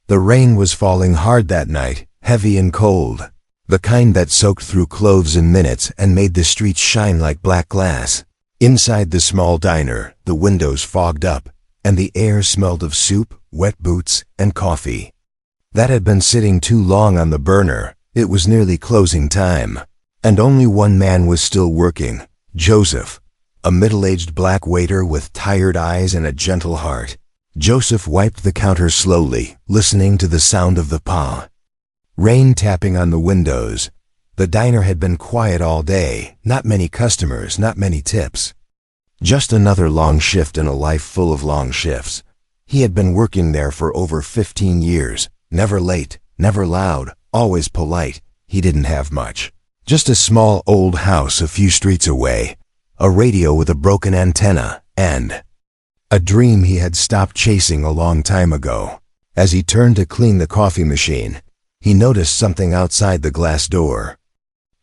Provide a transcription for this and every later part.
The rain was falling hard that night, heavy and cold. The kind that soaked through clothes in minutes and made the streets shine like black glass. Inside the small diner, the windows fogged up, and the air smelled of soup, wet boots, and coffee. That had been sitting too long on the burner. It was nearly closing time. And only one man was still working, Joseph, a middle-aged black waiter with tired eyes and a gentle heart. Joseph wiped the counter slowly, listening to the sound of the paw. Rain tapping on the windows. The diner had been quiet all day, not many customers, not many tips. Just another long shift in a life full of long shifts. He had been working there for over 15 years, never late, never loud, always polite. He didn't have much. Just a small old house a few streets away, a radio with a broken antenna, and a dream he had stopped chasing a long time ago. As he turned to clean the coffee machine, he noticed something outside the glass door.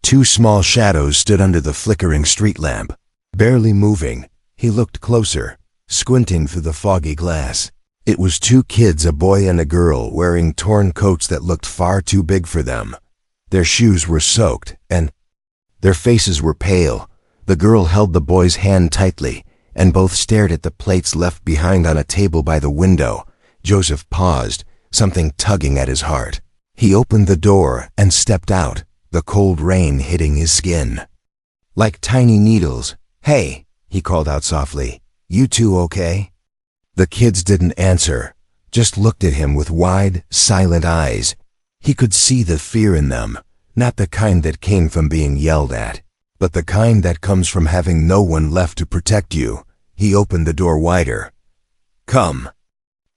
Two small shadows stood under the flickering street lamp. Barely moving, he looked closer, squinting through the foggy glass. It was two kids, a boy and a girl, wearing torn coats that looked far too big for them. Their shoes were soaked, and their faces were pale. The girl held the boy's hand tightly, and both stared at the plates left behind on a table by the window. Joseph paused, something tugging at his heart. He opened the door and stepped out, the cold rain hitting his skin like tiny needles. "Hey," he called out softly, "you two okay?" The kids didn't answer, just looked at him with wide, silent eyes. He could see the fear in them, not the kind that came from being yelled at, but the kind that comes from having no one left to protect you. He opened the door wider. "Come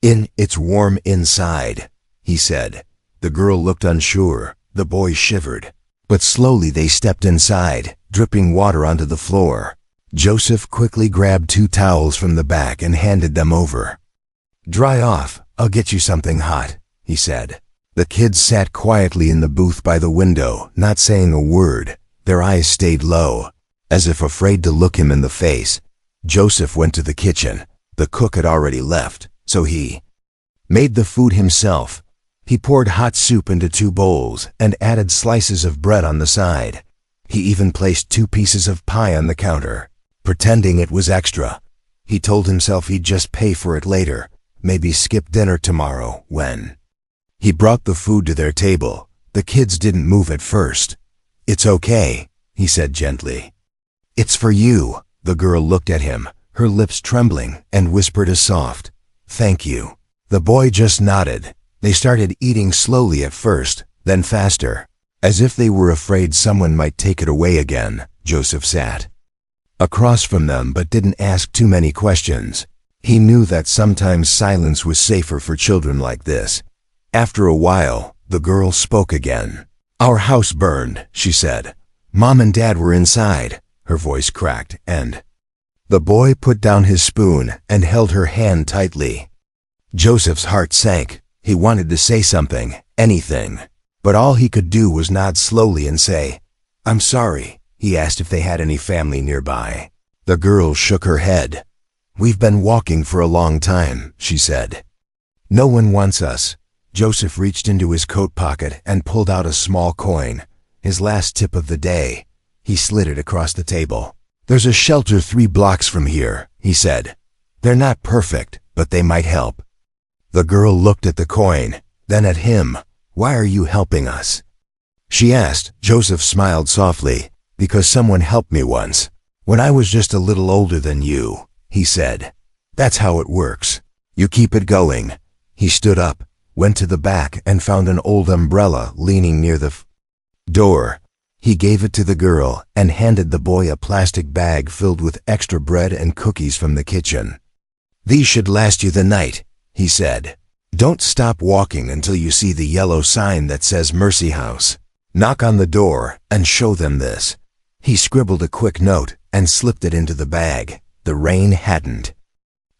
in, it's warm inside," he said. The girl looked unsure. The boy shivered. But slowly they stepped inside, dripping water onto the floor. Joseph quickly grabbed two towels from the back and handed them over. "Dry off, I'll get you something hot," he said. The kids sat quietly in the booth by the window, not saying a word. Their eyes stayed low, as if afraid to look him in the face. Joseph went to the kitchen. The cook had already left, so he made the food himself. He poured hot soup into two bowls and added slices of bread on the side. He even placed 2 pieces of pie on the counter, pretending it was extra. He told himself he'd just pay for it later, maybe skip dinner tomorrow when he brought the food to their table. The kids didn't move at first. "It's okay," he said gently. "It's for you." The girl looked at him, her lips trembling, and whispered a soft, "Thank you." The boy just nodded. They started eating slowly at first, then faster, as if they were afraid someone might take it away again. Joseph sat across from them but didn't ask too many questions. He knew that sometimes silence was safer for children like this. After a while, the girl spoke again. "Our house burned," she said. "Mom and Dad were inside." Her voice cracked, and the boy put down his spoon and held her hand tightly. Joseph's heart sank. He wanted to say something, anything, but all he could do was nod slowly and say, "I'm sorry." He asked if they had any family nearby. The girl shook her head. "We've been walking for a long time," she said. "No one wants us." Joseph reached into his coat pocket and pulled out a small coin, his last tip of the day. He slid it across the table. "There's a shelter 3 blocks from here," he said. "They're not perfect, but they might help." The girl looked at the coin, then at him. "Why are you helping us?" she asked. Joseph smiled softly. "Because someone helped me once, when I was just a little older than you," he said. "That's how it works. You keep it going." He stood up, went to the back, and found an old umbrella leaning near the door. He gave it to the girl and handed the boy a plastic bag filled with extra bread and cookies from the kitchen. "These should last you the night," he said. "Don't stop walking until you see the yellow sign that says Mercy House. Knock on the door and show them this." He scribbled a quick note and slipped it into the bag. The rain hadn't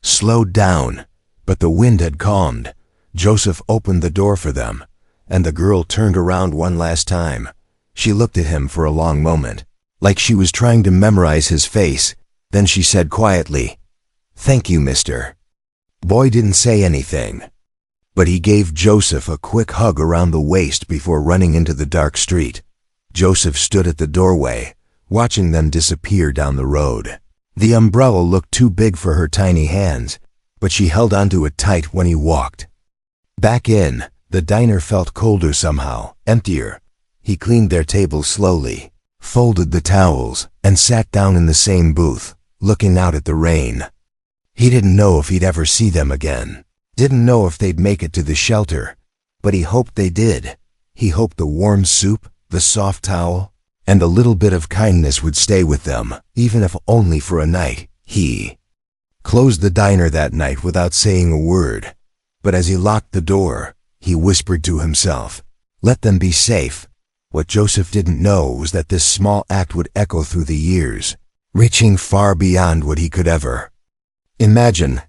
slowed down, but the wind had calmed. Joseph opened the door for them, and the girl turned around one last time. She looked at him for a long moment, like she was trying to memorize his face. Then she said quietly, "Thank you, mister." Boy didn't say anything. but he gave Joseph a quick hug around the waist before running into the dark street. Joseph stood at the doorway, watching them disappear down the road. The umbrella looked too big for her tiny hands, but she held onto it tight when he walked. Back in, the diner felt colder somehow, emptier. He cleaned their table slowly, folded the towels, and sat down in the same booth, looking out at the rain. He didn't know if he'd ever see them again. Didn't know if they'd make it to the shelter, but he hoped they did. He hoped the warm soup, the soft towel, and a little bit of kindness would stay with them, even if only for a night. He closed the diner that night without saying a word, but as he locked the door, he whispered to himself, "Let them be safe." What Joseph didn't know was that this small act would echo through the years, reaching far beyond what he could ever imagine.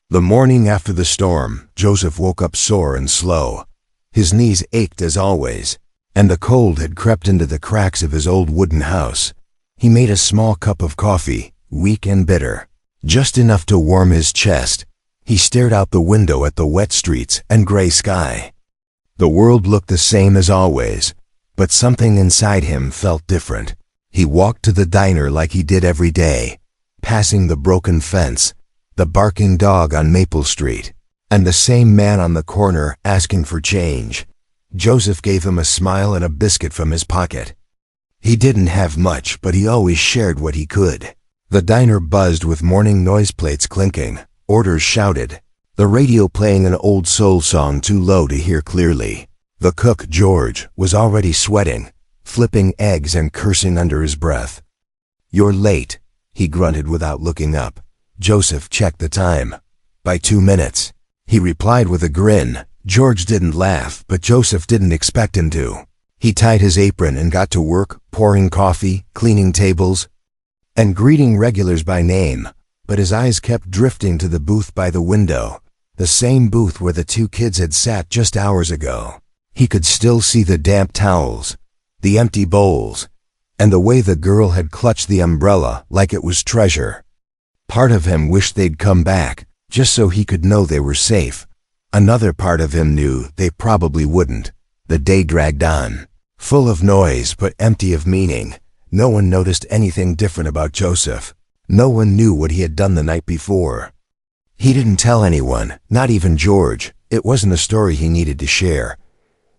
The morning after the storm, Joseph woke up sore and slow. His knees ached as always, and the cold had crept into the cracks of his old wooden house. He made a small cup of coffee, weak and bitter, just enough to warm his chest. He stared out the window at the wet streets and gray sky. The world looked the same as always, but something inside him felt different. He walked to the diner like he did every day, passing the broken fence, the barking dog on Maple Street, and the same man on the corner asking for change. Joseph gave him a smile and a biscuit from his pocket. He didn't have much, but he always shared what he could. The diner buzzed with morning noise plates clinking, orders shouted, the radio playing an old soul song too low to hear clearly. The cook, George, was already sweating, flipping eggs and cursing under his breath. "You're late," he grunted without looking up. Joseph checked the time. "By 2 minutes." He replied with a grin. George didn't laugh, but Joseph didn't expect him to. He tied his apron and got to work, pouring coffee, cleaning tables, and greeting regulars by name, but his eyes kept drifting to the booth by the window, the same booth where the 2 kids had sat just hours ago. He could still see the damp towels, the empty bowls, and the way the girl had clutched the umbrella like it was treasure. Part of him wished they'd come back, just so he could know they were safe. Another part of him knew they probably wouldn't. The day dragged on, full of noise but empty of meaning. No one noticed anything different about Joseph. No one knew what he had done the night before. He didn't tell anyone, not even George. It wasn't a story he needed to share.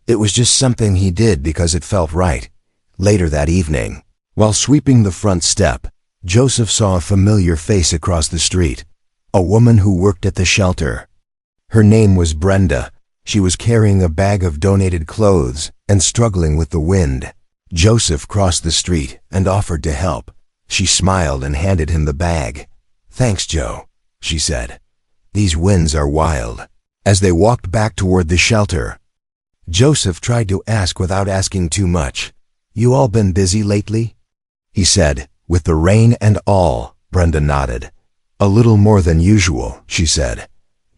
It was just something he did because it felt right. Later that evening, while sweeping the front step, Joseph saw a familiar face across the street. A woman who worked at the shelter. Her name was Brenda. She was carrying a bag of donated clothes and struggling with the wind. Joseph crossed the street and offered to help. She smiled and handed him the bag. "Thanks, Joe," she said. "These winds are wild." As they walked back toward the shelter, Joseph tried to ask without asking too much. "You all been busy lately?" he said. "With the rain and all," Brenda nodded. "A little more than usual," she said.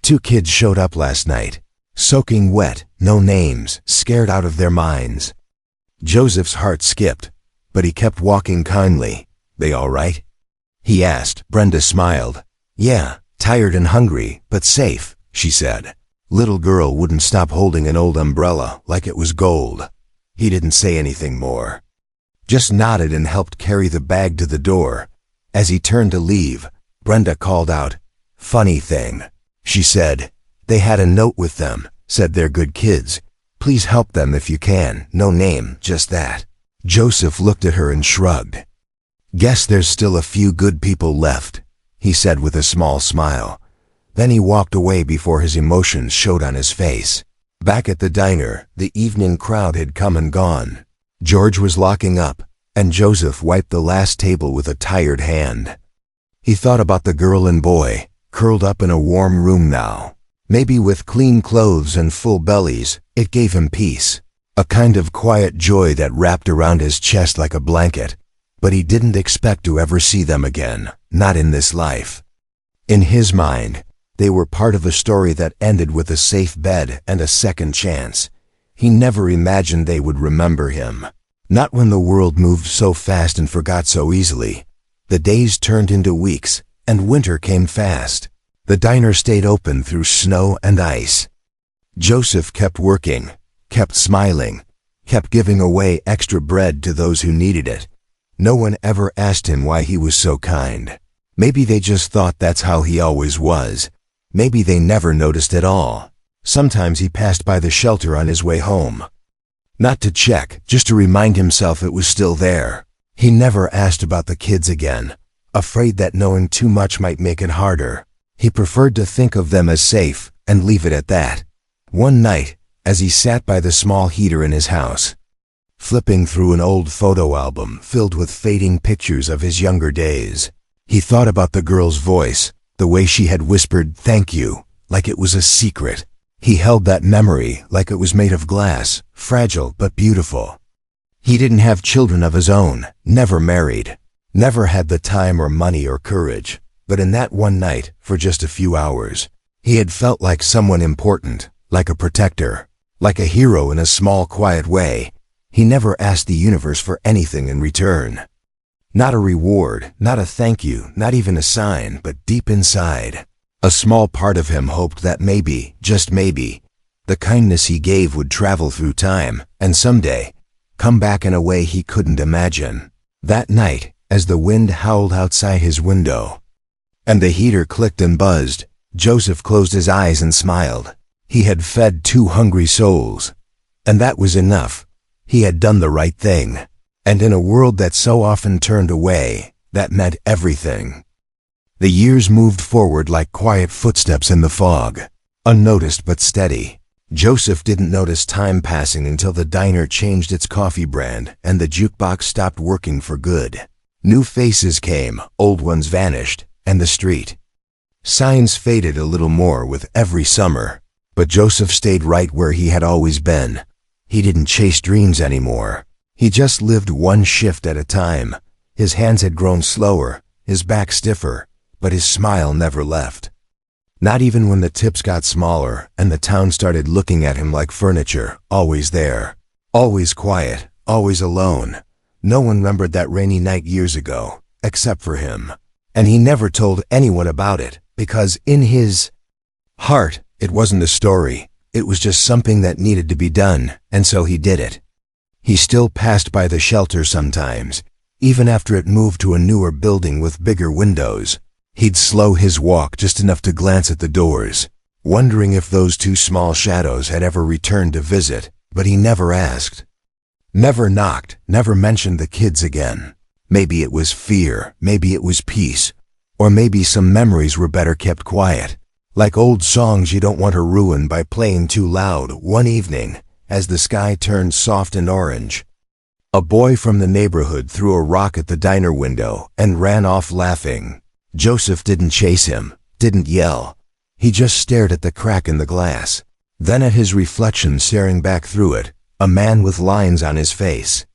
"2 kids showed up last night, soaking wet, no names, scared out of their minds." Joseph's heart skipped, but he kept walking kindly. "They all right?" he asked. Brenda smiled. "Yeah, tired and hungry, but safe," she said. Little girl wouldn't stop holding an old umbrella like it was gold. He didn't say anything more, just nodded and helped carry the bag to the door. As he turned to leave, Brenda called out, "Funny thing," she said. "They had a note with them, said they're good kids. Please help them if you can. No name, just that." Joseph looked at her and shrugged. "Guess there's still a few good people left," he said with a small smile. Then he walked away before his emotions showed on his face. Back at the diner, the evening crowd had come and gone. George was locking up, and Joseph wiped the last table with a tired hand. He thought about the girl and boy, curled up in a warm room now. Maybe with clean clothes and full bellies, it gave him peace. A kind of quiet joy that wrapped around his chest like a blanket. But he didn't expect to ever see them again, not in this life. In his mind, they were part of a story that ended with a safe bed and a second chance. He never imagined they would remember him. Not when the world moved so fast and forgot so easily. The days turned into weeks, and winter came fast. The diner stayed open through snow and ice. Joseph kept working, kept smiling, kept giving away extra bread to those who needed it. No one ever asked him why he was so kind. Maybe they just thought that's how he always was. Maybe they never noticed at all. Sometimes he passed by the shelter on his way home. Not to check, just to remind himself it was still there. He never asked about the kids again, afraid that knowing too much might make it harder. He preferred to think of them as safe and leave it at that. One night, as he sat by the small heater in his house, flipping through an old photo album filled with fading pictures of his younger days, he thought about the girl's voice, the way she had whispered "thank you," like it was a secret. He held that memory like it was made of glass, fragile but beautiful. He didn't have children of his own, never married, never had the time or money or courage. But in that one night, for just a few hours, he had felt like someone important, like a protector, like a hero in a small, quiet way. He never asked the universe for anything in return. Not a reward, not a thank you, not even a sign, but deep inside, a small part of him hoped that maybe, just maybe, the kindness he gave would travel through time and someday come back in a way he couldn't imagine. That night, as the wind howled outside his window, and the heater clicked and buzzed, Joseph closed his eyes and smiled. He had fed 2 hungry souls. And that was enough. He had done the right thing. And in a world that so often turned away, that meant everything. The years moved forward like quiet footsteps in the fog, unnoticed but steady. Joseph didn't notice time passing until the diner changed its coffee brand and the jukebox stopped working for good. New faces came, old ones vanished, and the street signs faded a little more with every summer. But Joseph stayed right where he had always been. He didn't chase dreams anymore. He just lived one shift at a time. His hands had grown slower, his back stiffer, but his smile never left. Not even when the tips got smaller and the town started looking at him like furniture, always there. Always quiet, always alone. No one remembered that rainy night years ago, except for him. And he never told anyone about it, because in his heart, it wasn't a story. It was just something that needed to be done, and so he did it. He still passed by the shelter sometimes, even after it moved to a newer building with bigger windows. He'd slow his walk just enough to glance at the doors, wondering if those 2 small shadows had ever returned to visit, but he never asked. Never knocked, never mentioned the kids again. Maybe it was fear, maybe it was peace, or maybe some memories were better kept quiet. Like old songs you don't want to ruin by playing too loud. One evening, as the sky turned soft and orange, a boy from the neighborhood threw a rock at the diner window and ran off laughing. Joseph didn't chase him, didn't yell. He just stared at the crack in the glass. Then at his reflection staring back through it, a man with lines on his face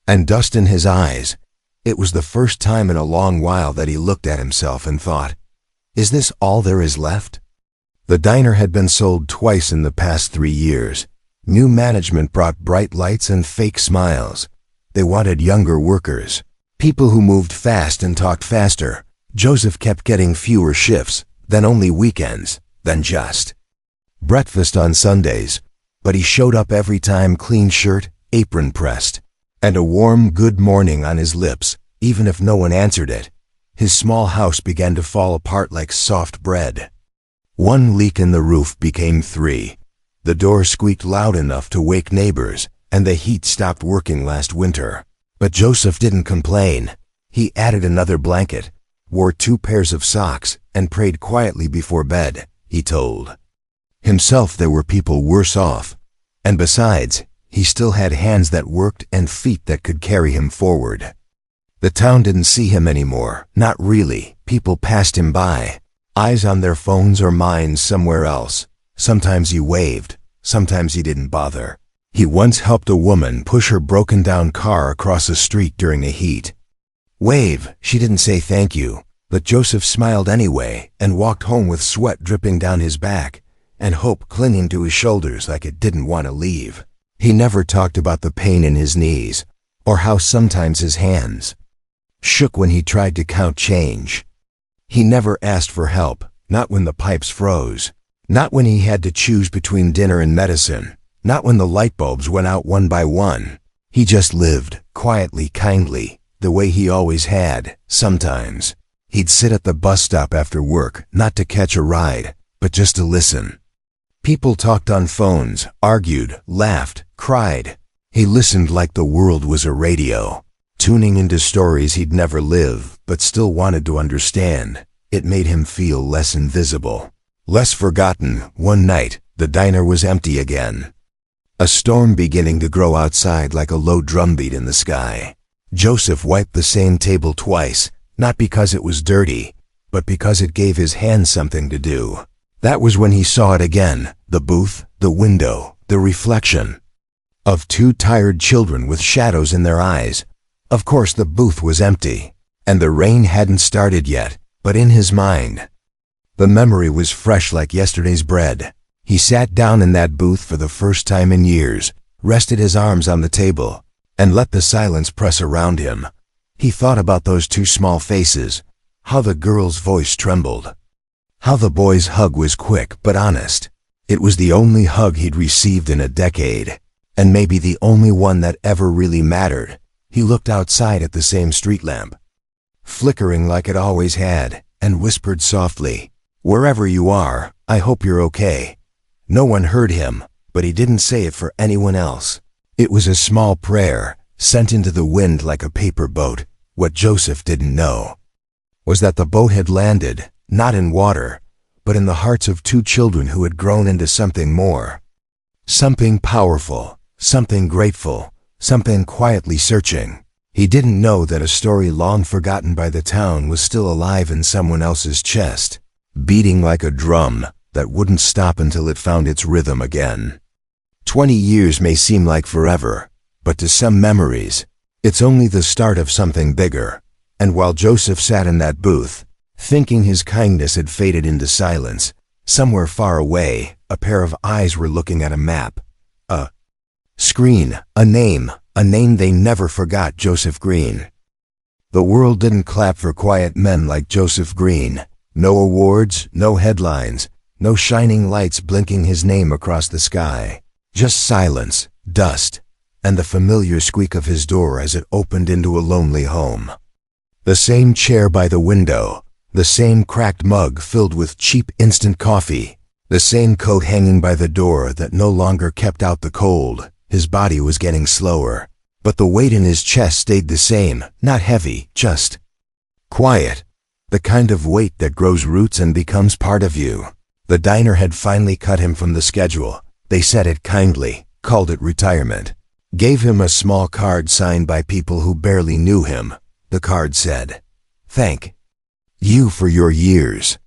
and dust in his eyes. It was the first time in a long while that he looked at himself and thought, is this all there is left? The diner had been sold twice in the past 3 years. New management brought bright lights and fake smiles. They wanted younger workers, people who moved fast and talked faster. Joseph kept getting fewer shifts, then only weekends, then just breakfast on Sundays. But he showed up every time, clean shirt, apron pressed, and a warm good morning on his lips, even if no one answered it. His small house began to fall apart like soft bread. 1 leak in the roof became 3. The door squeaked loud enough to wake neighbors, and the heat stopped working last winter. But Joseph didn't complain. He added another blanket, wore 2 pairs of socks, and prayed quietly before bed. He told himself there were people worse off. And besides, he still had hands that worked and feet that could carry him forward. The town didn't see him anymore, not really. People passed him by, eyes on their phones or minds somewhere else. Sometimes he waved, sometimes he didn't bother. He once helped a woman push her broken-down car across the street during the heat. Wave, she didn't say thank you, but Joseph smiled anyway and walked home with sweat dripping down his back and hope clinging to his shoulders like it didn't want to leave. He never talked about the pain in his knees or how sometimes his hands shook when he tried to count change. He never asked for help, Not when the pipes froze. Not when he had to choose between dinner and medicine. Not when the light bulbs went out one by one. He just lived, quietly, kindly, the way he always had. Sometimes he'd sit at the bus stop after work, not to catch a ride, but just to listen. People talked on phones, argued, laughed, cried. He listened like the world was a radio, tuning into stories he'd never lived, but still wanted to understand. It made him feel less invisible, less forgotten. One night, the diner was empty again. A storm beginning to grow outside like a low drumbeat in the sky. Joseph wiped the same table twice, not because it was dirty, but because it gave his hand something to do. That was when he saw it again, the booth, the window, the reflection of two tired children with shadows in their eyes. Of course the booth was empty, and the rain hadn't started yet, but in his mind, the memory was fresh like yesterday's bread. He sat down in that booth for the first time in years, rested his arms on the table, and let the silence press around him. He thought about those two small faces, how the girl's voice trembled, how the boy's hug was quick but honest. It was the only hug he'd received in a decade, and maybe the only one that ever really mattered. He looked outside at the same street lamp, flickering like it always had, and whispered softly, "Wherever you are, I hope you're okay." No one heard him, but he didn't say it for anyone else. It was a small prayer, sent into the wind like a paper boat. What Joseph didn't know was that the boat had landed, not in water, but in the hearts of two children who had grown into something more. Something powerful, something grateful, something quietly searching. He didn't know that a story long forgotten by the town was still alive in someone else's chest, beating like a drum that wouldn't stop until it found its rhythm again. 20 years may seem like forever, but to some memories, it's only the start of something bigger. And while Joseph sat in that booth, thinking his kindness had faded into silence, somewhere far away, a pair of eyes were looking at a map, a screen, a name they never forgot: Joseph Green. The world didn't clap for quiet men like Joseph Green. No awards, no headlines, no shining lights blinking his name across the sky. Just silence, dust, and the familiar squeak of his door as it opened into a lonely home. The same chair by the window, the same cracked mug filled with cheap instant coffee, the same coat hanging by the door that no longer kept out the cold. His body was getting slower, but the weight in his chest stayed the same, not heavy, just quiet. The kind of weight that grows roots and becomes part of you. The diner had finally cut him from the schedule. They said it kindly, called it retirement. Gave him a small card signed by people who barely knew him. The card said, "Thank you for your years."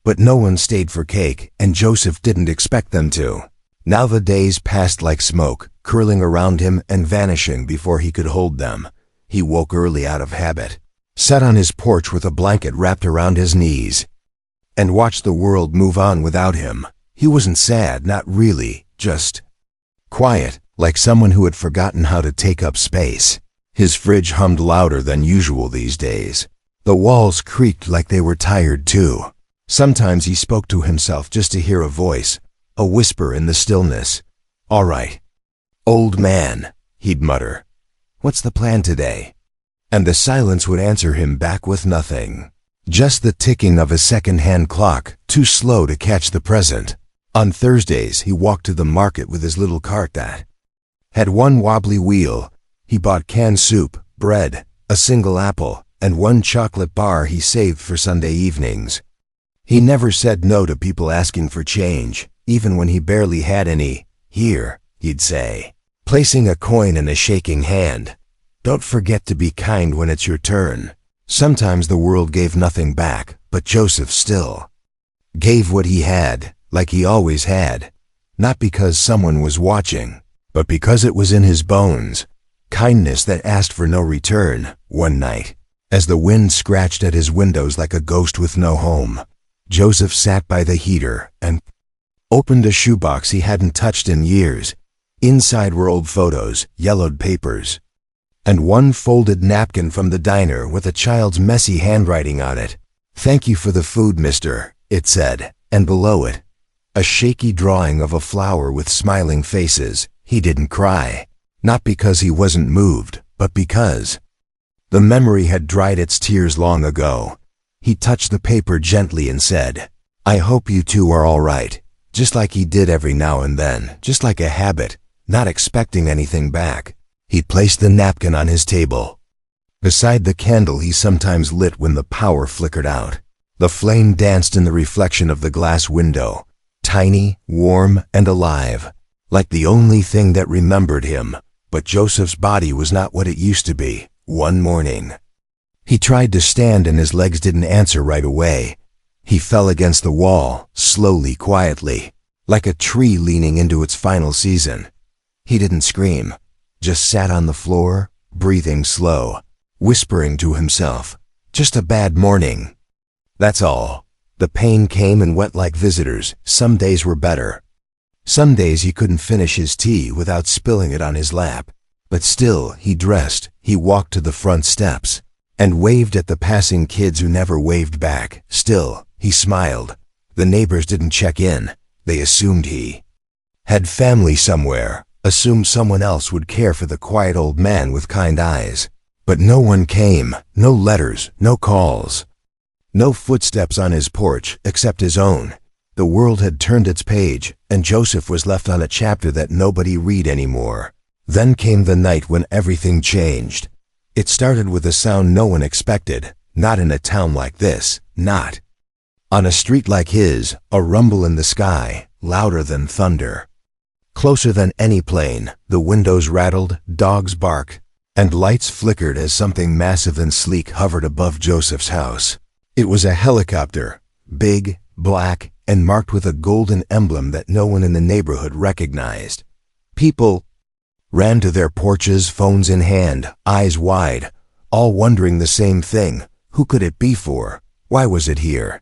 But no one stayed for cake, and Joseph didn't expect them to. Now the days passed like smoke, curling around him and vanishing before he could hold them. He woke early out of habit, sat on his porch with a blanket wrapped around his knees, and watched the world move on without him. He wasn't sad, not really, just quiet, like someone who had forgotten how to take up space. His fridge hummed louder than usual these days. The walls creaked like they were tired too. Sometimes he spoke to himself just to hear a voice, a whisper in the stillness. "All right, old man," he'd mutter. "What's the plan today?" And the silence would answer him back with nothing. Just the ticking of a second-hand clock, too slow to catch the present. On Thursdays, he walked to the market with his little cart that had one wobbly wheel. He bought canned soup, bread, a single apple, and one chocolate bar he saved for Sunday evenings. He never said no to people asking for change, even when he barely had any. "Here," he'd say, placing a coin in a shaking hand. "Don't forget to be kind when it's your turn." Sometimes the world gave nothing back, but Joseph still gave what he had, like he always had. Not because someone was watching, but because it was in his bones. Kindness that asked for no return. One night, as the wind scratched at his windows like a ghost with no home, Joseph sat by the heater and opened a shoebox he hadn't touched in years. Inside were old photos, yellowed papers, and one folded napkin from the diner with a child's messy handwriting on it. "Thank you for the food, mister," it said, and below it, a shaky drawing of a flower with smiling faces. He didn't cry. Not because he wasn't moved, but because the memory had dried its tears long ago. He touched the paper gently and said, "I hope you two are all right," just like he did every now and then, just like a habit, not expecting anything back. He placed the napkin on his table, beside the candle he sometimes lit when the power flickered out. The flame danced in the reflection of the glass window, tiny, warm, and alive, like the only thing that remembered him. But Joseph's body was not what it used to be. One morning, he tried to stand and his legs didn't answer right away. He fell against the wall, slowly, quietly, like a tree leaning into its final season. He didn't scream, just sat on the floor, breathing slow, whispering to himself, "Just a bad morning." That's all. The pain came and went like visitors. Some days were better. Some days he couldn't finish his tea without spilling it on his lap. But still, he dressed, he walked to the front steps, and waved at the passing kids who never waved back. Still, he smiled. The neighbors didn't check in. They assumed he had family somewhere, assumed someone else would care for the quiet old man with kind eyes. But no one came, no letters, no calls. No footsteps on his porch, except his own. The world had turned its page, and Joseph was left on a chapter that nobody read anymore. Then came the night when everything changed. It started with a sound no one expected, not in a town like this, not on a street like his, a rumble in the sky, louder than thunder. Closer than any plane, the windows rattled, dogs barked, and lights flickered as something massive and sleek hovered above Joseph's house. It was a helicopter, big, black, and marked with a golden emblem that no one in the neighborhood recognized. People ran to their porches, phones in hand, eyes wide, all wondering the same thing. Who could it be for? Why was it here?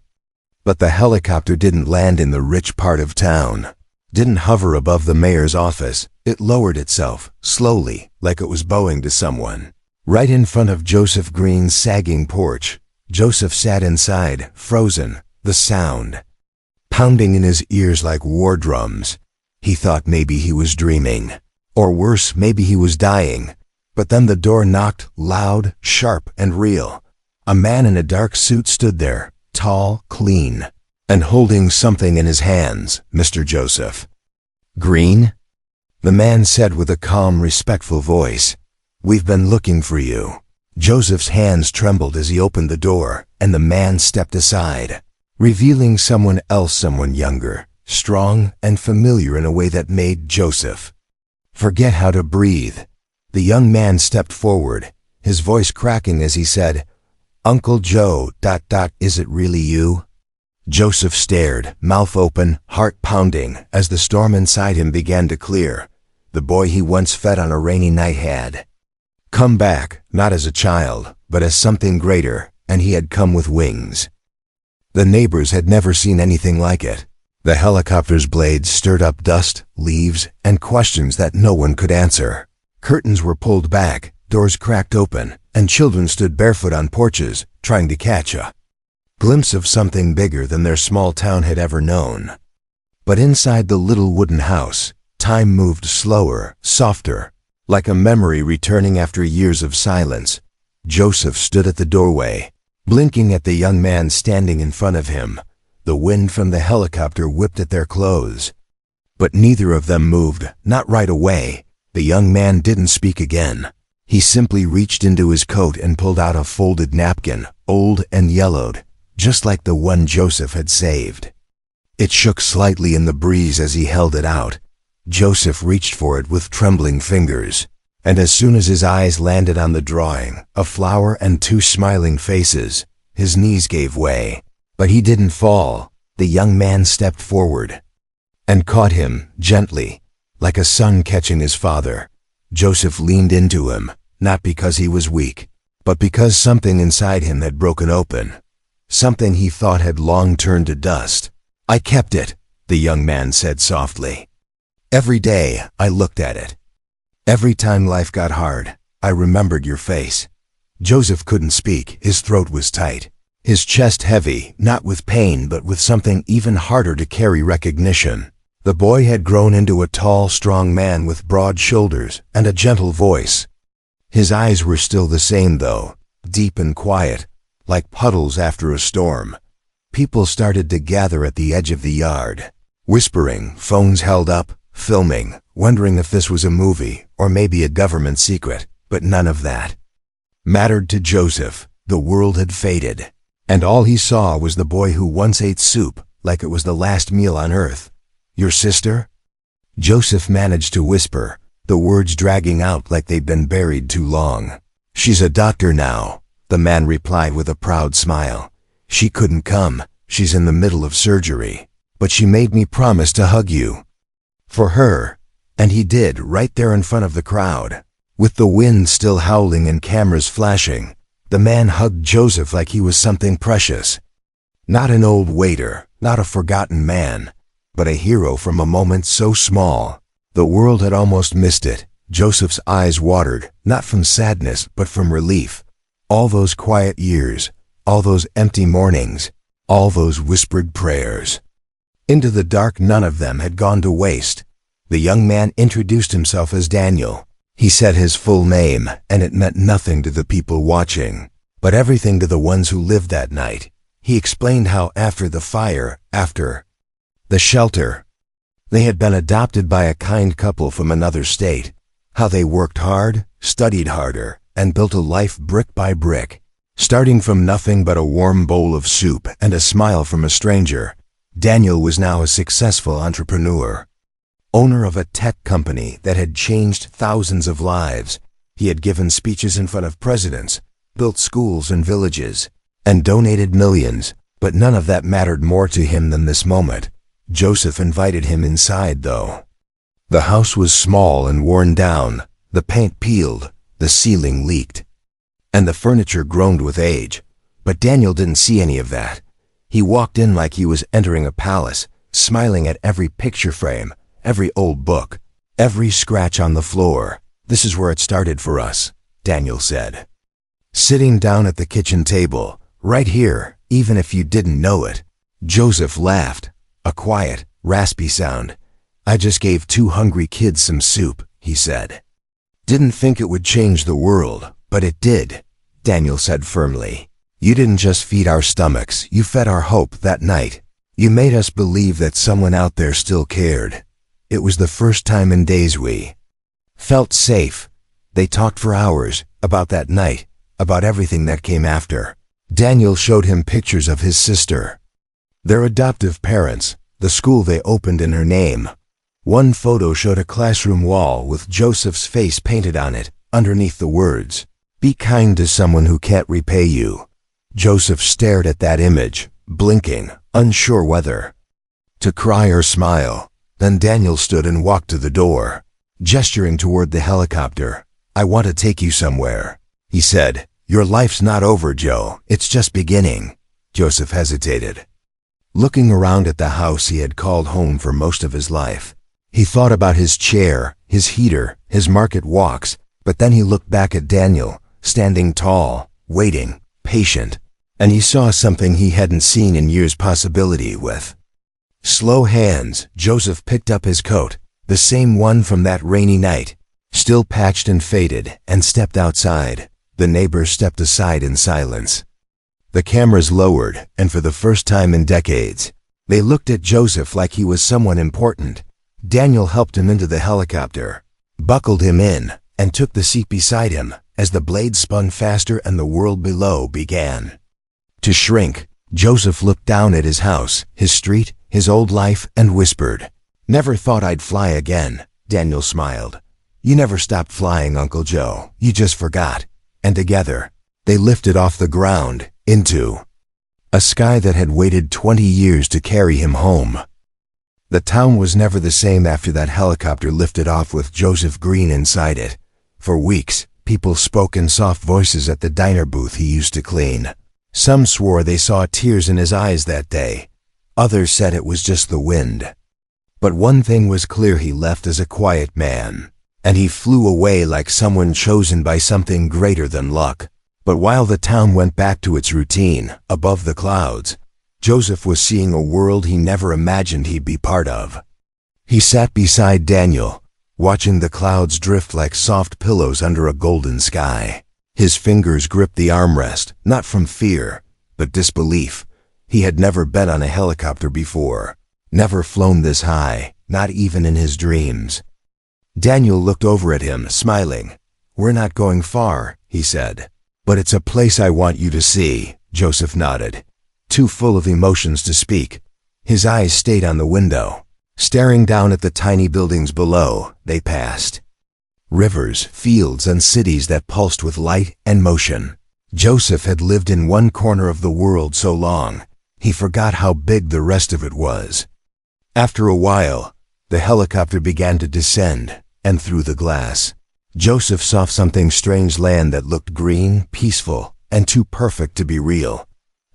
But the helicopter didn't land in the rich part of town, didn't hover above the mayor's office. It lowered itself, slowly, like it was bowing to someone. Right in front of Joseph Green's sagging porch, Joseph sat inside, frozen, the sound pounding in his ears like war drums. He thought maybe he was dreaming. Or worse, maybe he was dying. But then the door knocked, loud, sharp, and real. A man in a dark suit stood there, tall, clean, and holding something in his hands. "Mr. Joseph Green?" the man said with a calm, respectful voice. "We've been looking for you." Joseph's hands trembled as he opened the door, and the man stepped aside, revealing someone else, someone younger, strong, and familiar in a way that made Joseph forget how to breathe. The young man stepped forward, his voice cracking as he said, "Uncle Joe, is it really you?" Joseph stared, mouth open, heart pounding, as the storm inside him began to clear. The boy he once fed on a rainy night had come back, not as a child, but as something greater, and he had come with wings. The neighbors had never seen anything like it. The helicopter's blades stirred up dust, leaves, and questions that no one could answer. Curtains were pulled back, doors cracked open, and children stood barefoot on porches, trying to catch a glimpse of something bigger than their small town had ever known. But inside the little wooden house, time moved slower, softer, like a memory returning after years of silence. Joseph stood at the doorway, blinking at the young man standing in front of him. The wind from the helicopter whipped at their clothes. But neither of them moved, not right away. The young man didn't speak again. He simply reached into his coat and pulled out a folded napkin, old and yellowed, just like the one Joseph had saved. It shook slightly in the breeze as he held it out. Joseph reached for it with trembling fingers, and as soon as his eyes landed on the drawing, a flower and two smiling faces, his knees gave way. But he didn't fall. The young man stepped forward and caught him, gently, like a son catching his father. Joseph leaned into him, not because he was weak, but because something inside him had broken open, something he thought had long turned to dust. "I kept it," the young man said softly. "Every day I looked at it. Every time life got hard, I remembered your face." Joseph couldn't speak. His throat was tight. his chest heavy, not with pain but with something even harder to carry, recognition. The boy had grown into a tall, strong man with broad shoulders and a gentle voice. His eyes were still the same though, deep and quiet, like puddles after a storm. People started to gather at the edge of the yard, whispering, phones held up, filming, wondering if this was a movie or maybe a government secret, but none of that mattered to Joseph. The world had faded, and all he saw was the boy who once ate soup like it was the last meal on earth. "Your sister?" Joseph managed to whisper, the words dragging out like they'd been buried too long. "She's a doctor now," the man replied with a proud smile. "She couldn't come, she's in the middle of surgery, but she made me promise to hug you for her." And he did, right there in front of the crowd. With the wind still howling and cameras flashing, the man hugged Joseph like he was something precious. Not an old waiter, not a forgotten man, but a hero from a moment so small. The world had almost missed it. Joseph's eyes watered, not from sadness but from relief. All those quiet years, all those empty mornings, all those whispered prayers. Into the dark, none of them had gone to waste. The young man introduced himself as Daniel. He said his full name, and it meant nothing to the people watching, but everything to the ones who lived that night. He explained how after the fire, after the shelter, they had been adopted by a kind couple from another state, how they worked hard, studied harder, and built a life brick by brick. Starting from nothing but a warm bowl of soup and a smile from a stranger, Daniel was now a successful entrepreneur. Owner of a tech company that had changed thousands of lives. He had given speeches in front of presidents, built schools and villages, and donated millions, but none of that mattered more to him than this moment. Joseph invited him inside, though. The house was small and worn down, the paint peeled, the ceiling leaked, and the furniture groaned with age. But Daniel didn't see any of that. He walked in like he was entering a palace, smiling at every picture frame, every old book, every scratch on the floor. "This is where it started for us," Daniel said. "Sitting down at the kitchen table, right here, even if you didn't know it." Joseph laughed, a quiet, raspy sound. "I just gave 2 hungry kids some soup," he said. "Didn't think it would change the world, but it did," Daniel said firmly. "You didn't just feed our stomachs, you fed our hope that night. You made us believe that someone out there still cared. It was the first time in days we felt safe." They talked for hours, about that night, about everything that came after. Daniel showed him pictures of his sister, their adoptive parents, the school they opened in her name. One photo showed a classroom wall with Joseph's face painted on it, underneath the words, "Be kind to someone who can't repay you." Joseph stared at that image, blinking, unsure whether to cry or smile. Then Daniel stood and walked to the door, gesturing toward the helicopter. "I want to take you somewhere," he said. "Your life's not over, Joe. It's just beginning." Joseph hesitated, looking around at the house he had called home for most of his life. He thought about his chair, his heater, his market walks, but then he looked back at Daniel, standing tall, waiting, patient, and he saw something he hadn't seen in years: possibility. With slow hands, Joseph picked up his coat, the same one from that rainy night, still patched and faded, and stepped outside. The neighbors stepped aside in silence. The cameras lowered, and for the first time in decades, they looked at Joseph like he was someone important. Daniel helped him into the helicopter, buckled him in, and took the seat beside him as the blade spun faster and the world below began to shrink. Joseph looked down at his house, his street, his old life, and whispered, "Never thought I'd fly again." Daniel smiled. "You never stopped flying, Uncle Joe. You just forgot." And together, they lifted off the ground, into a sky that had waited 20 years to carry him home. The town was never the same after that helicopter lifted off with Joseph Green inside it. For weeks, people spoke in soft voices at the diner booth he used to clean. Some swore they saw tears in his eyes that day. Others said it was just the wind. But one thing was clear: he left as a quiet man, and he flew away like someone chosen by something greater than luck. But while the town went back to its routine, above the clouds, Joseph was seeing a world he never imagined he'd be part of. He sat beside Daniel, watching the clouds drift like soft pillows under a golden sky. His fingers gripped the armrest, not from fear, but disbelief. He had never been on a helicopter before, never flown this high, not even in his dreams. Daniel looked over at him, smiling. "We're not going far," he said. "But it's a place I want you to see," Joseph nodded, too full of emotions to speak. His eyes stayed on the window. Staring down at the tiny buildings below, they passed. Rivers, fields, and cities that pulsed with light and motion. Joseph had lived in one corner of the world so long, he forgot how big the rest of it was. After a while, the helicopter began to descend, and through the glass, Joseph saw something strange land that looked green, peaceful, and too perfect to be real.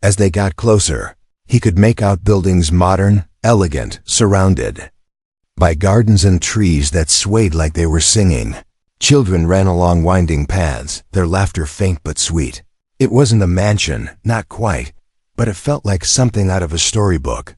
As they got closer, he could make out buildings modern, elegant, surrounded by gardens and trees that swayed like they were singing. Children ran along winding paths, their laughter faint but sweet. It wasn't a mansion, not quite, but it felt like something out of a storybook.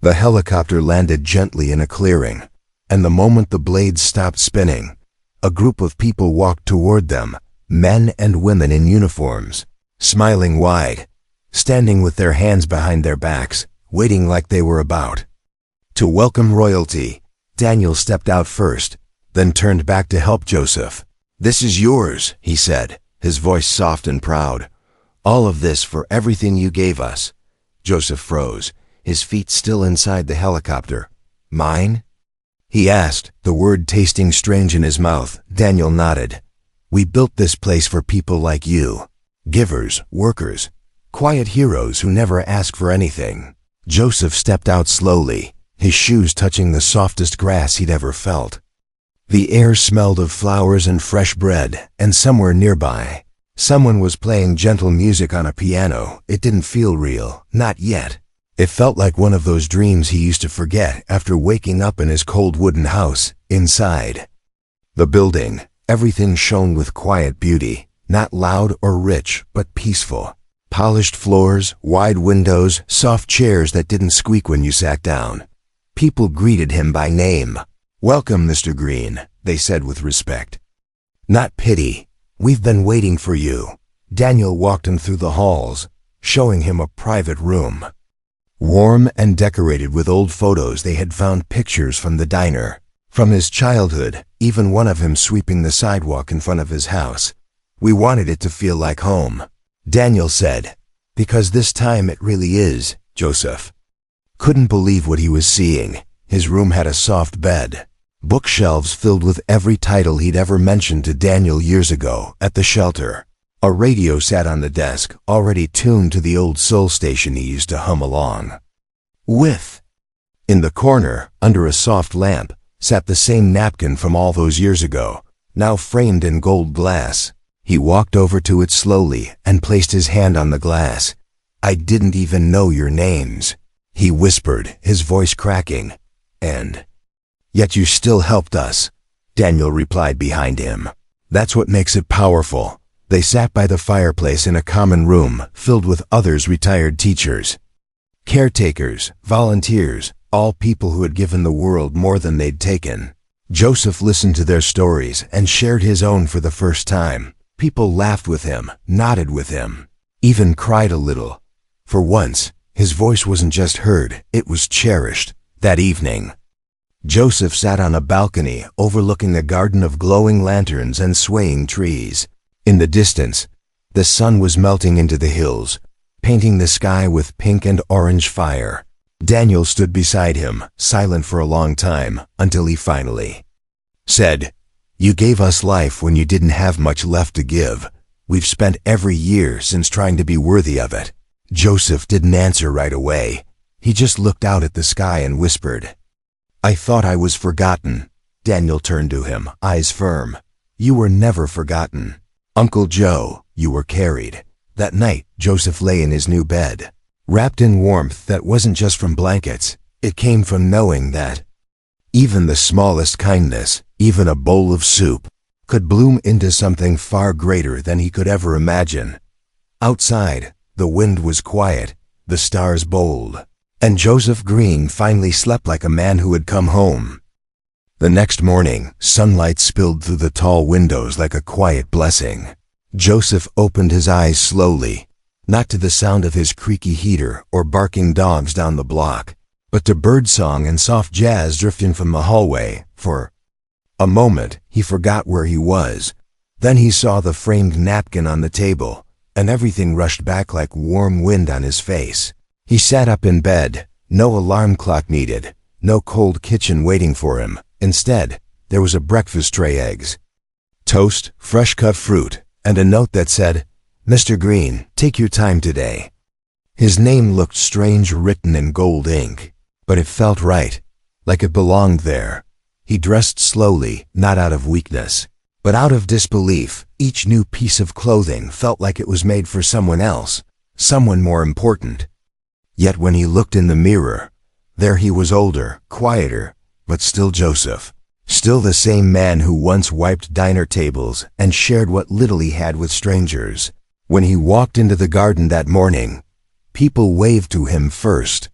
The helicopter landed gently in a clearing, and the moment the blades stopped spinning, a group of people walked toward them, men and women in uniforms, smiling wide, standing with their hands behind their backs, waiting like they were about to welcome royalty. Daniel stepped out first, then turned back to help Joseph. "This is yours," he said, his voice soft and proud. "All of this for everything you gave us." Joseph froze, his feet still inside the helicopter. "Mine?" he asked, the word tasting strange in his mouth. Daniel nodded. "We built this place for people like you. Givers, workers, quiet heroes who never ask for anything." Joseph stepped out slowly, his shoes touching the softest grass he'd ever felt. The air smelled of flowers and fresh bread, and somewhere nearby, someone was playing gentle music on a piano. It didn't feel real, not yet. It felt like one of those dreams he used to forget after waking up in his cold wooden house. Inside the building, everything shone with quiet beauty, not loud or rich, but peaceful. Polished floors, wide windows, soft chairs that didn't squeak when you sat down. People greeted him by name. "Welcome, Mr. Green," they said with respect. Not pity. "We've been waiting for you." Daniel walked him through the halls, showing him a private room. Warm and decorated with old photos they had found, pictures from the diner, from his childhood, even one of him sweeping the sidewalk in front of his house. "We wanted it to feel like home," Daniel said. "Because this time it really is." Joseph couldn't believe what he was seeing. His room had a soft bed, bookshelves filled with every title he'd ever mentioned to Daniel years ago at the shelter. A radio sat on the desk, already tuned to the old soul station he used to hum along with. In the corner, under a soft lamp, sat the same napkin from all those years ago, now framed in gold glass. He walked over to it slowly and placed his hand on the glass. "I didn't even know your names," he whispered, his voice cracking. "And yet you still helped us," Daniel replied behind him. "That's what makes it powerful." They sat by the fireplace in a common room filled with others, retired teachers, caretakers, volunteers, all people who had given the world more than they'd taken. Joseph listened to their stories and shared his own for the first time. People laughed with him, nodded with him, even cried a little. For once, his voice wasn't just heard, it was cherished. That evening, Joseph sat on a balcony overlooking a garden of glowing lanterns and swaying trees. In the distance, the sun was melting into the hills, painting the sky with pink and orange fire. Daniel stood beside him, silent for a long time, until he finally said, "You gave us life when you didn't have much left to give. We've spent every year since trying to be worthy of it." Joseph didn't answer right away. He just looked out at the sky and whispered, "I thought I was forgotten." Daniel turned to him, eyes firm. "You were never forgotten. Uncle Joe, you were carried." That night, Joseph lay in his new bed, wrapped in warmth that wasn't just from blankets. It came from knowing that even the smallest kindness, even a bowl of soup, could bloom into something far greater than he could ever imagine. Outside, the wind was quiet, the stars bold, and Joseph Green finally slept like a man who had come home. The next morning, sunlight spilled through the tall windows like a quiet blessing. Joseph opened his eyes slowly, not to the sound of his creaky heater or barking dogs down the block, but to birdsong and soft jazz drifting from the hallway. For a moment, he forgot where he was. Then he saw the framed napkin on the table, and everything rushed back like warm wind on his face. He sat up in bed, no alarm clock needed, no cold kitchen waiting for him. Instead, there was a breakfast tray, eggs, toast, fresh cut fruit, and a note that said, "Mr. Green, take your time today." His name looked strange written in gold ink, but it felt right, like it belonged there. He dressed slowly, not out of weakness, but out of disbelief. Each new piece of clothing felt like it was made for someone else, someone more important. Yet when he looked in the mirror, there he was, older, quieter, but still Joseph. Still the same man who once wiped diner tables and shared what little he had with strangers. When he walked into the garden that morning, people waved to him first.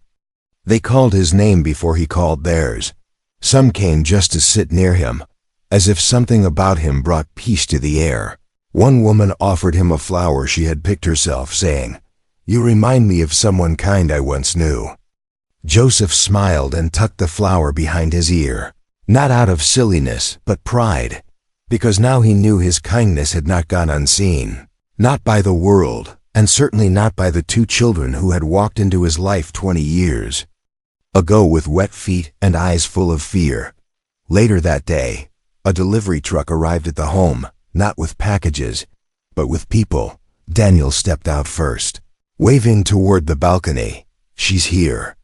They called his name before he called theirs. Some came just to sit near him, as if something about him brought peace to the air. One woman offered him a flower she had picked herself, saying, "You remind me of someone kind I once knew." Joseph smiled and tucked the flower behind his ear, not out of silliness, but pride, because now he knew his kindness had not gone unseen, not by the world, and certainly not by the two children who had walked into his life 20 years ago with wet feet and eyes full of fear. Later that day, a delivery truck arrived at the home, not with packages, but with people. Daniel stepped out first, waving toward the balcony. "She's here,"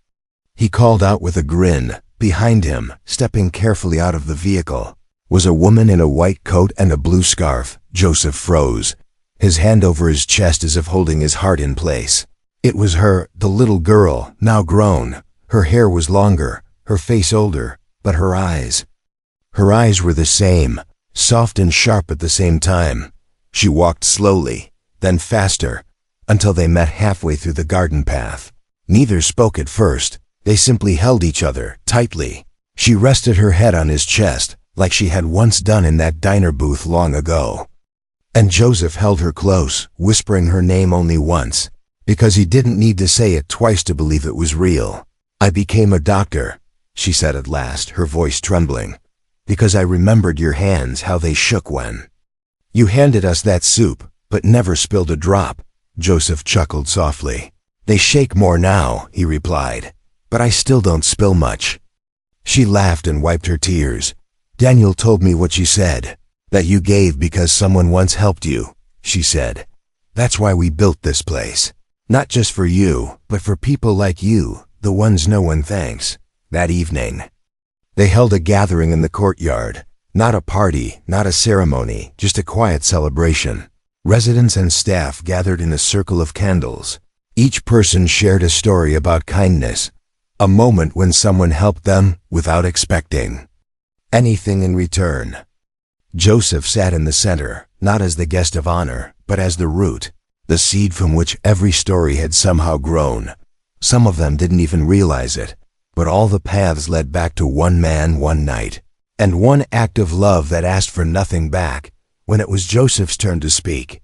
he called out with a grin. Behind him, stepping carefully out of the vehicle, was a woman in a white coat and a blue scarf. Joseph froze, his hand over his chest as if holding his heart in place. It was her, the little girl, now grown. Her hair was longer, her face older, but her eyes were the same, soft and sharp at the same time. She walked slowly, then faster, until they met halfway through the garden path. Neither spoke at first. They simply held each other tightly. She rested her head on his chest, like she had once done in that diner booth long ago. And Joseph held her close, whispering her name only once, because he didn't need to say it twice to believe it was real. "I became a doctor," she said at last, her voice trembling, "because I remembered your hands, how they shook when you handed us that soup, but never spilled a drop." Joseph chuckled softly. "They shake more now," he replied, "but I still don't spill much." She laughed and wiped her tears. "Daniel told me what you said, that you gave because someone once helped you," she said. "That's why we built this place. Not just for you, but for people like you, the ones no one thanks." That evening, they held a gathering in the courtyard. Not a party, not a ceremony, just a quiet celebration. Residents and staff gathered in a circle of candles. Each person shared a story about kindness, a moment when someone helped them without expecting anything in return. Joseph sat in the center, not as the guest of honor, but as the root, the seed from which every story had somehow grown. Some of them didn't even realize it, but all the paths led back to one man, one night, and one act of love that asked for nothing back. When it was Joseph's turn to speak,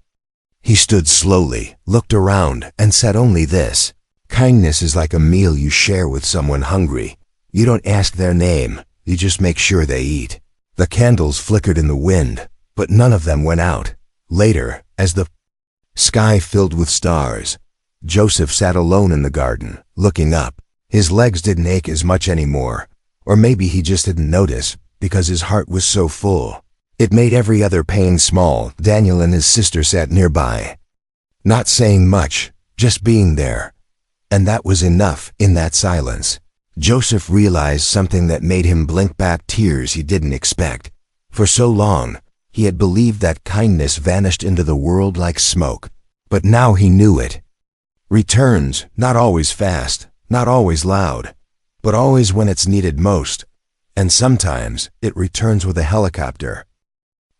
he stood slowly, looked around, and said only this: "Kindness is like a meal you share with someone hungry. You don't ask their name, you just make sure they eat." The candles flickered in the wind, but none of them went out. Later, as the sky filled with stars, Joseph sat alone in the garden, looking up. His legs didn't ache as much anymore, or maybe he just didn't notice, because his heart was so full. It made every other pain small. Daniel and his sister sat nearby, not saying much, just being there. And that was enough. In that silence, Joseph realized something that made him blink back tears he didn't expect. For so long, he had believed that kindness vanished into the world like smoke. But now he knew it returns, not always fast, not always loud, but always when it's needed most. And sometimes it returns with a helicopter.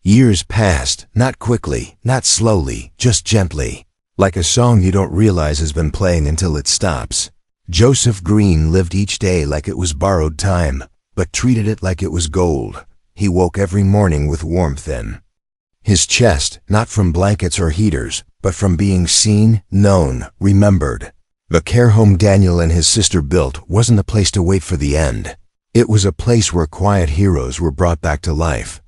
Years passed, not quickly, not slowly, just gently, like a song you don't realize has been playing until it stops. Joseph Green lived each day like it was borrowed time, but treated it like it was gold. He woke every morning with warmth in his chest, not from blankets or heaters, but from being seen, known, remembered. The care home Daniel and his sister built wasn't a place to wait for the end. It was a place where quiet heroes were brought back to life.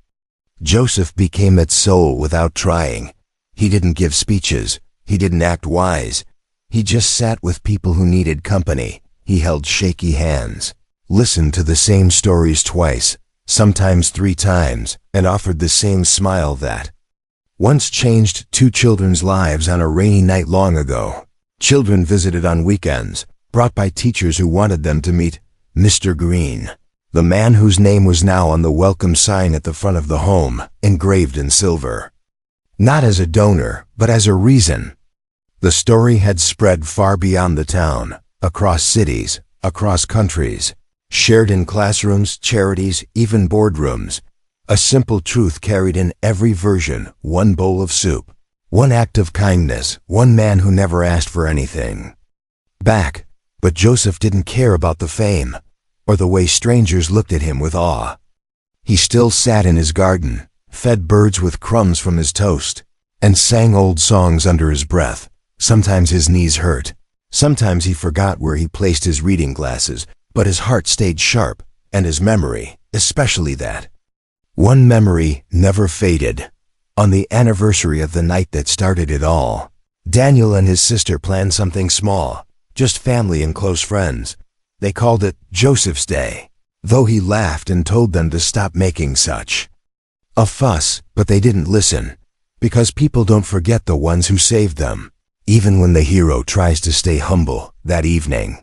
Joseph became its soul without trying. He didn't give speeches. He didn't act wise. He just sat with people who needed company. He held shaky hands, listened to the same stories twice, sometimes 3 times, and offered the same smile that once changed 2 children's lives on a rainy night long ago. Children visited on weekends, brought by teachers who wanted them to meet Mr. Green, the man whose name was now on the welcome sign at the front of the home, engraved in silver. Not as a donor, but as a reason. The story had spread far beyond the town, across cities, across countries, shared in classrooms, charities, even boardrooms. A simple truth carried in every version: 1 bowl of soup, 1 act of kindness, 1 man who never asked for anything back. But Joseph didn't care about the fame, or the way strangers looked at him with awe. He still sat in his garden, fed birds with crumbs from his toast, and sang old songs under his breath. Sometimes his knees hurt. Sometimes he forgot where he placed his reading glasses, but his heart stayed sharp, and his memory, especially that one memory, never faded. On the anniversary of the night that started it all, Daniel and his sister planned something small, just family and close friends. They called it Joseph's Day, though he laughed and told them to stop making such a fuss. But they didn't listen, because people don't forget the ones who saved them, even when the hero tries to stay humble. That evening,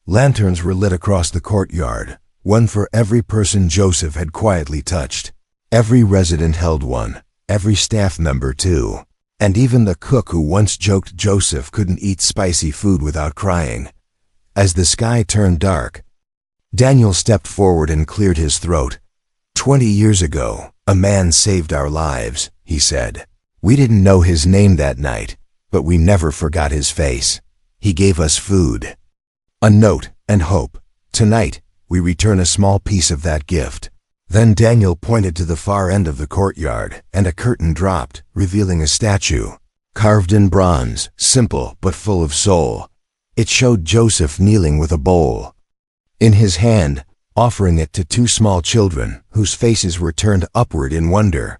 lanterns were lit across the courtyard, 1 for every person Joseph had quietly touched. Every resident held one, every staff member too, and even the cook who once joked Joseph couldn't eat spicy food without crying. As the sky turned dark, Daniel stepped forward and cleared his throat. 20 years ago, a man saved our lives, he said. We didn't know his name that night, but we never forgot his face. He gave us food, a note, and hope. Tonight, we return a small piece of that gift. Then Daniel pointed to the far end of the courtyard, and a curtain dropped, revealing a statue, carved in bronze, simple but full of soul. It showed Joseph kneeling with a bowl in his hand, offering it to 2 small children, whose faces were turned upward in wonder.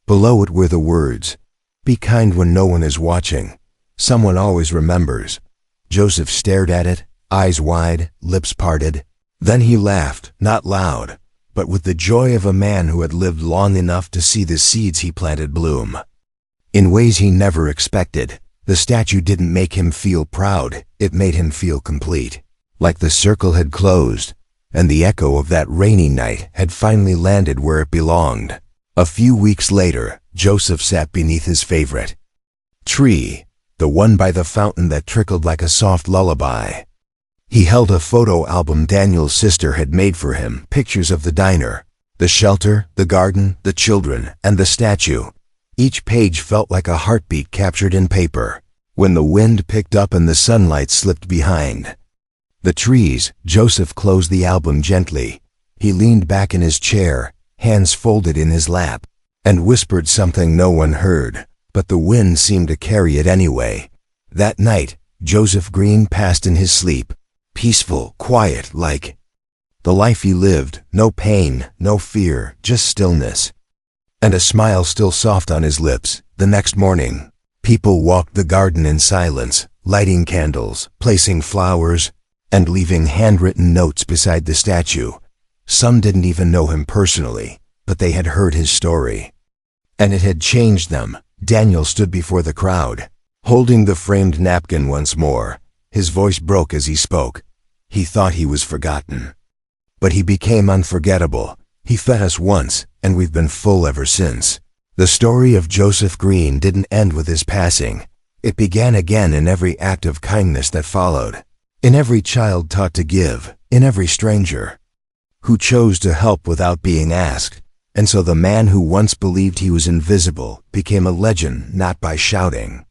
Below it were the words, "Be kind when no one is watching. Someone always remembers." Joseph stared at it, eyes wide, lips parted. Then he laughed, not loud, but with the joy of a man who had lived long enough to see the seeds he planted bloom. In ways he never expected, the statue didn't make him feel proud, it made him feel complete. Like the circle had closed, and the echo of that rainy night had finally landed where it belonged. A few weeks later, Joseph sat beneath his favorite tree, the one by the fountain that trickled like a soft lullaby. He held a photo album Daniel's sister had made for him, pictures of the diner, the shelter, the garden, the children, and the statue. Each page felt like a heartbeat captured in paper. When the wind picked up and the sunlight slipped behind the trees, Joseph closed the album gently. He leaned back in his chair, hands folded in his lap, and whispered something no one heard, but the wind seemed to carry it anyway. That night, Joseph Green passed in his sleep, peaceful, quiet, like the life he lived. No pain, no fear, just stillness, and a smile still soft on his lips. The next morning, people walked the garden in silence, lighting candles, placing flowers, and leaving handwritten notes beside the statue. Some didn't even know him personally, but they had heard his story, and it had changed them. Daniel stood before the crowd, holding the framed napkin once more. His voice broke as he spoke. He thought he was forgotten, but he became unforgettable. He fed us once, and we've been full ever since. The story of Joseph Green didn't end with his passing. It began again in every act of kindness that followed, in every child taught to give, in every stranger who chose to help without being asked. And so the man who once believed he was invisible became a legend not by shouting,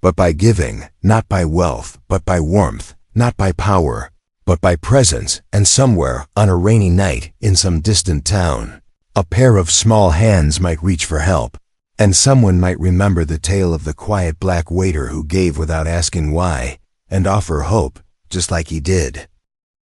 but by giving, not by wealth, but by warmth, not by power, but by presence. And somewhere, on a rainy night, in some distant town, a pair of small hands might reach for help, and someone might remember the tale of the quiet black waiter who gave without asking why, and offer hope, just like he did.